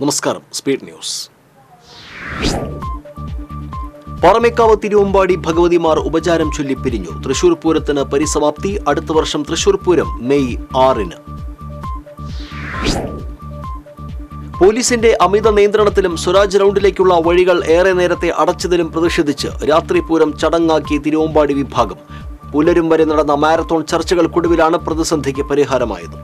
നമസ്കാരം. Speed news. Paramekkavu Thiruvambadi ഭഗവതിമാർ ഉപചാരം ചൊല്ലി പിരിഞ്ഞു. തൃശൂർ പൂരത്തിന് പരിസമാപ്തി. അടുത്ത വർഷം തൃശൂർ പൂരം മെയ് 6-ന്. പോലീസിന്റെ അമിത നിയന്ത്രണത്തിലും സ്വരാജ് റൗണ്ടിലേക്കുള്ള വഴികൾ ഏറെ നേരത്തെ അടച്ചതിലും പ്രതിഷേധിച്ച് രാത്രി പൂരം ചടങ്ങാക്കി തിരുവമ്പാടി വിഭാഗം. പുലരും വരെ നടന്ന മാരത്തോൺ ചർച്ചകൾക്കൊടുവിലാണ് പ്രതിസന്ധിക്ക് പരിഹാരമായത്.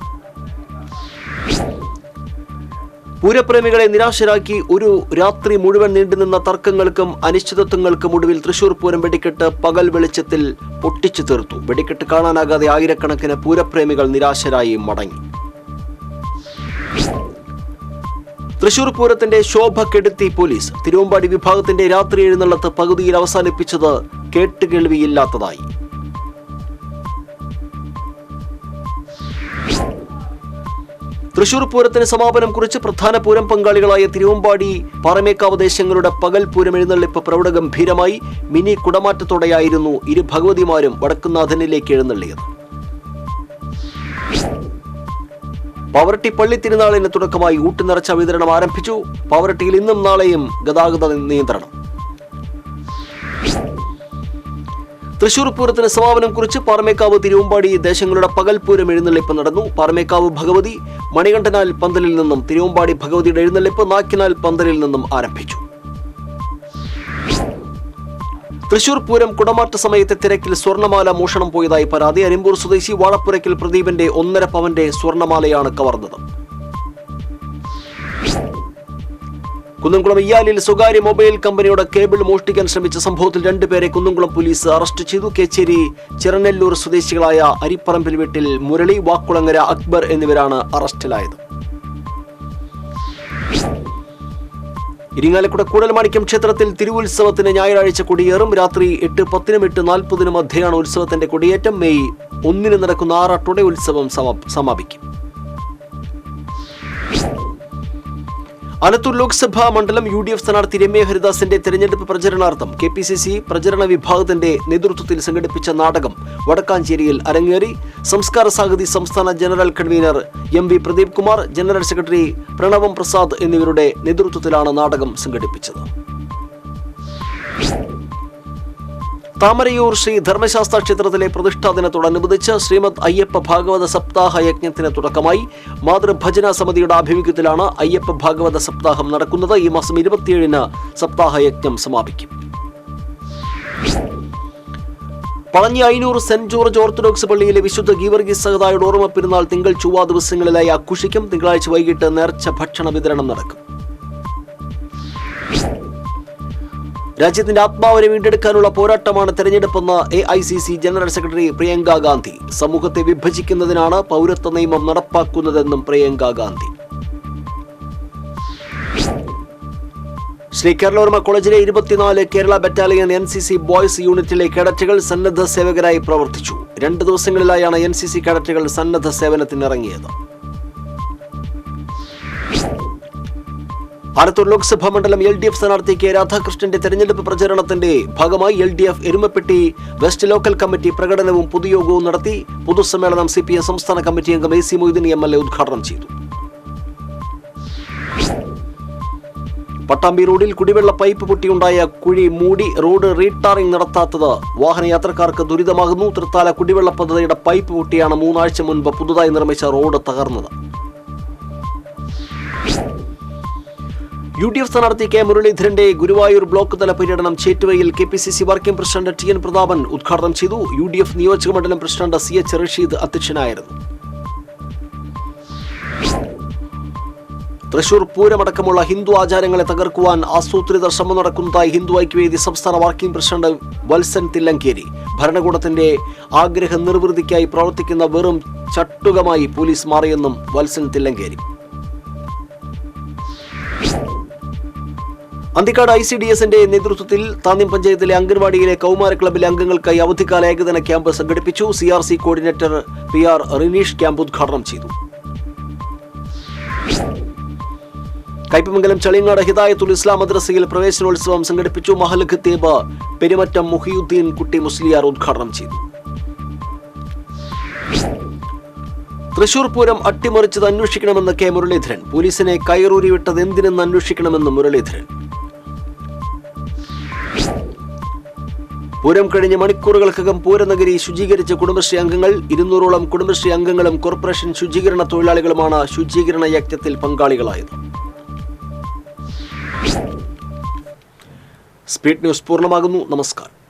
പൂരപ്രേമികളെ നിരാശരാക്കി ഒരു രാത്രി മുഴുവൻ നീണ്ടുനിന്ന തർക്കങ്ങൾക്കും അനിശ്ചിതത്വങ്ങൾക്കും ഒടുവിൽ തൃശൂർ പൂരം വെടിക്കെട്ട് പകൽ വെളിച്ചത്തിൽ പൊട്ടിച്ചു തീർത്തു. വെടിക്കെട്ട് കാണാനാകാതെ ആയിരക്കണക്കിന് പൂരപ്രേമികൾ നിരാശരായി മടങ്ങി. തൃശൂർ പൂരത്തിന്റെ ശോഭ കെടുത്തി പോലീസ്. തിരുവമ്പാടി വിഭാഗത്തിന്റെ രാത്രി എഴുന്നള്ളത്ത് പകുതിയിൽ അവസാനിപ്പിച്ചത് കേട്ടുകേൾവിയില്ലാത്തതായി. തൃശൂർ പൂരത്തിന് സമാപനം കുറിച്ച് പ്രധാന പൂരം പങ്കാളികളായ തിരുവമ്പാടി പാറമേക്കാവ് ദേശങ്ങളുടെ പകൽ പൂരം എഴുന്നള്ളിപ്പ് പ്രൗഢഗംഭീരമായി. മിനി കുടമാറ്റത്തോടെയായിരുന്നു ഇരു ഭഗവതിമാരും വടക്കുന്നാഥനിലേക്ക് എഴുന്നള്ളിയത്. പാവറട്ടി പള്ളി തിരുനാളിന് തുടക്കമായി ഊട്ടുനിറച്ച വിതരണം ആരംഭിച്ചു. പാവറട്ടിയിൽ ഇന്നും നാളെയും ഗതാഗത നിയന്ത്രണം. തൃശൂർ പൂരത്തിന് സമാപനം കുറിച്ച് പാറമേക്കാവ് തിരുവമ്പാടി ദേശങ്ങളുടെ പകൽപൂരം എഴുന്നള്ളിപ്പ് നടന്നു. പാറമേക്കാവ് ഭഗവതി മണികണ്ഠനാൽ പന്തലിൽ നിന്നും, തിരുവമ്പാടി ഭഗവതിയുടെ എഴുന്നള്ളിപ്പ് നാക്കിനാൽ പന്തലിൽ നിന്നും ആരംഭിച്ചു. തൃശൂർ പൂരം കുടമാറ്റ സമയത്തെ തിരക്കിൽ സ്വർണ്ണമാല മോഷണം പോയതായി പരാതി. അരിമ്പൂർ സ്വദേശി വാഴപ്പുരയ്ക്കൽ പ്രദീപിന്റെ 1.5 പവന്റെ സ്വർണ്ണമാലയാണ് കവർന്നത്. കുന്നംകുളം ഇയ്യാലിൽ സ്വകാര്യ മൊബൈൽ കമ്പനിയുടെ കേബിൾ മോഷ്ടിക്കാൻ ശ്രമിച്ച സംഭവത്തിൽ 2 പേരെ കുന്നംകുളം പോലീസ് അറസ്റ്റ് ചെയ്തു. കേച്ചേരി ചിറനെല്ലൂർ സ്വദേശികളായ അരിപ്പറമ്പിൽ വീട്ടിൽ മുരളി, വാക്കുളങ്ങര അക്ബർ എന്നിവരാണ് അറസ്റ്റിലായത്. ഇരിങ്ങാലക്കുട കൂടൽമാണിക്യം ക്ഷേത്രത്തിൽ തിരുവുത്സവത്തിന് ഞായറാഴ്ച കൊടിയേറും. രാത്രി 8:10-നും 8:40-നും മധ്യയാണ് ഉത്സവത്തിന്റെ കൊടിയേറ്റം. മെയ് 1-ന് നടക്കുന്ന ആറാട്ടോടെ ഉത്സവം സമാപിക്കും. ആലത്തൂർ ലോക്സഭാ മണ്ഡലം UDF സ്ഥാനാർത്ഥി രമ്യ ഹരിദാസിന്റെ തെരഞ്ഞെടുപ്പ് പ്രചരണാർത്ഥം KPCC പ്രചരണ വിഭാഗത്തിന്റെ നേതൃത്വത്തിൽ സംഘടിപ്പിച്ച നാടകം വടക്കാഞ്ചേരിയിൽ അരങ്ങേറി. സംസ്കാര സാഹിതി സംസ്ഥാന general convener MV Pradeep Kumar, general secretary Pranavam Prasad എന്നിവരുടെ നേതൃത്വത്തിലാണ് നാടകം സംഘടിപ്പിച്ചത്. താമരയൂർ ശ്രീ ധർമ്മശാസ്ത്ര ക്ഷേത്രത്തിലെ പ്രതിഷ്ഠാ ദിനത്തോടനുബന്ധിച്ച് ശ്രീമദ് അയ്യപ്പ ഭാഗവത സപ്താഹ യജ്ഞത്തിന് തുടക്കമായി. മാതൃഭജന സമിതിയുടെ ആഭിമുഖ്യത്തിലാണ് അയ്യപ്പ ഭാഗവത സപ്താഹം നടക്കുന്നത്. ഈ മാസം 27-ന് സപ്താഹ യജ്ഞം സമാപിക്കും. പളഞ്ഞി അയ്യൂർ സെന്റ് ജോർജ് ഓർത്തഡോക്സ് പള്ളിയിലെ വിശുദ്ധ ഗീവർഗീസ് സഹദായുടെ ഓർമ്മ പെരുന്നാൾ തിങ്കൾ ചൊവ്വ ദിവസങ്ങളിലായി ആഘോഷിക്കും. തിങ്കളാഴ്ച വൈകിട്ട് നേർച്ച ഭക്ഷണ വിതരണം നടക്കും. രാജ്യത്തിന്റെ ആത്മാവിനെ വീണ്ടെടുക്കാനുള്ള പോരാട്ടമാണ് തെരഞ്ഞെടുപ്പെന്ന് AICC general secretary Priyanka Gandhi. സമൂഹത്തെ വിഭജിക്കുന്നതിനാണ് പൗരത്വ നിയമം നടപ്പാക്കുന്നതെന്നും പ്രിയങ്ക ഗാന്ധി. ശ്രീ കേരളവർമ്മ കോളേജിലെ 24 കേരള ബറ്റാലിയൻ NCC ബോയ്സ് യൂണിറ്റിലെ കേഡറ്റുകൾ സന്നദ്ധ സേവകരായി പ്രവർത്തിച്ചു. 2 ദിവസങ്ങളിലായാണ് NCC കേഡറ്റുകൾ സന്നദ്ധ സേവനത്തിനിറങ്ങിയത്. ആലത്തൂർ ലോക്സഭാ മണ്ഡലം LDF സ്ഥാനാർത്ഥി K രാധാകൃഷ്ണന്റെ തെരഞ്ഞെടുപ്പ് പ്രചരണത്തിന്റെ ഭാഗമായി LDF Erumapetty west local committee പ്രകടനവും പൊതുയോഗവും നടത്തി. പൊതുസമ്മേളനം CPM സംസ്ഥാന കമ്മിറ്റി അംഗം AC മൊയ്തീൻ MLA ഉദ്ഘാടനം ചെയ്തു. പട്ടാമ്പി റോഡിൽ കുടിവെള്ള പൈപ്പ് പൊട്ടിയുണ്ടായ കുഴി മൂടി റോഡ് റീടാറിംഗ് നടത്താത്തത് വാഹനയാത്രക്കാർക്ക് ദുരിതമാകുന്നു. തൃത്താല കുടിവെള്ള പദ്ധതിയുടെ പൈപ്പ് പൊട്ടിയാണ് 3 ആഴ്ച മുൻപ് പുതുതായി നിർമ്മിച്ച റോഡ് തകർന്നത്. UDF സ്ഥാനാർത്ഥി K മുരളീധരന്റെ ഗുരുവായൂർ ബ്ലോക്ക് തല പര്യടനം ചേറ്റുവയിൽ KPCC working president TN Prathapan ഉദ്ഘാടനം ചെയ്തു. UDF നിയോജക മണ്ഡലം പ്രസിഡന്റ് CH റഷീദ് അധ്യക്ഷനായിരുന്നു. തൃശൂർ പൂരമടക്കമുള്ള ഹിന്ദു ആചാരങ്ങളെ തകർക്കുവാൻ ആസൂത്രിത ശ്രമം നടക്കുന്നതായി ഹിന്ദു ഐക്യവേദി സംസ്ഥാന വർക്കിംഗ് പ്രസിഡന്റ് വത്സൻ തില്ലങ്കേരി. ഭരണകൂടത്തിന്റെ ആഗ്രഹ നിർവൃതിക്കായി പ്രവർത്തിക്കുന്ന വെറും ചട്ടുകമായി പോലീസ് മാറിയെന്നും വത്സൻ തില്ലങ്കേരി. അന്തിക്കാട് ICDSന്റെ നേതൃത്വത്തിൽ താന്യം പഞ്ചായത്തിലെ അംഗൻവാടിയിലെ കൗമാര ക്ലബിലെ അംഗങ്ങൾക്കായി അവധിക്കാല ഏകദിന ക്യാമ്പ് സംഘടിപ്പിച്ചു. CRC coordinator PR Rineesh camp ഉദ്ഘാടനം ചെയ്തു. കയ്പമംഗലം ചളിയങ്ങാട് ഹിദായത്തുൽ ഇസ്ലാം മദ്രസയിൽ പ്രവേശനോത്സവം സംഘടിപ്പിച്ചു. മഹൽ ഖത്തീബ് പെരുമറ്റം മുഹിയുദ്ദീൻ കുട്ടി മുസ്ലിയാർ ഉദ്ഘാടനം ചെയ്തു. തൃശൂർ പൂരം അട്ടിമറിച്ചത് അന്വേഷിക്കണമെന്ന് കെ മുരളീധരൻ. പോലീസിനെ കയറൂരി വിട്ടത് എന്തിനെന്ന് അന്വേഷിക്കണമെന്ന് മുരളീധരൻ. പൂരം കഴിഞ്ഞ് മണിക്കൂറുകൾക്കകം പൂരനഗരി ശുചീകരിച്ച കുടുംബശ്രീ അംഗങ്ങൾ. 200ഓളം കുടുംബശ്രീ അംഗങ്ങളും കോർപ്പറേഷൻ ശുചീകരണ തൊഴിലാളികളുമാണ് ശുചീകരണ യജ്ഞത്തിൽ പങ്കാളികളായത്. സ്പീഡ് ന്യൂസ് പൂർണ്ണമാകുന്നു. നമസ്കാരം.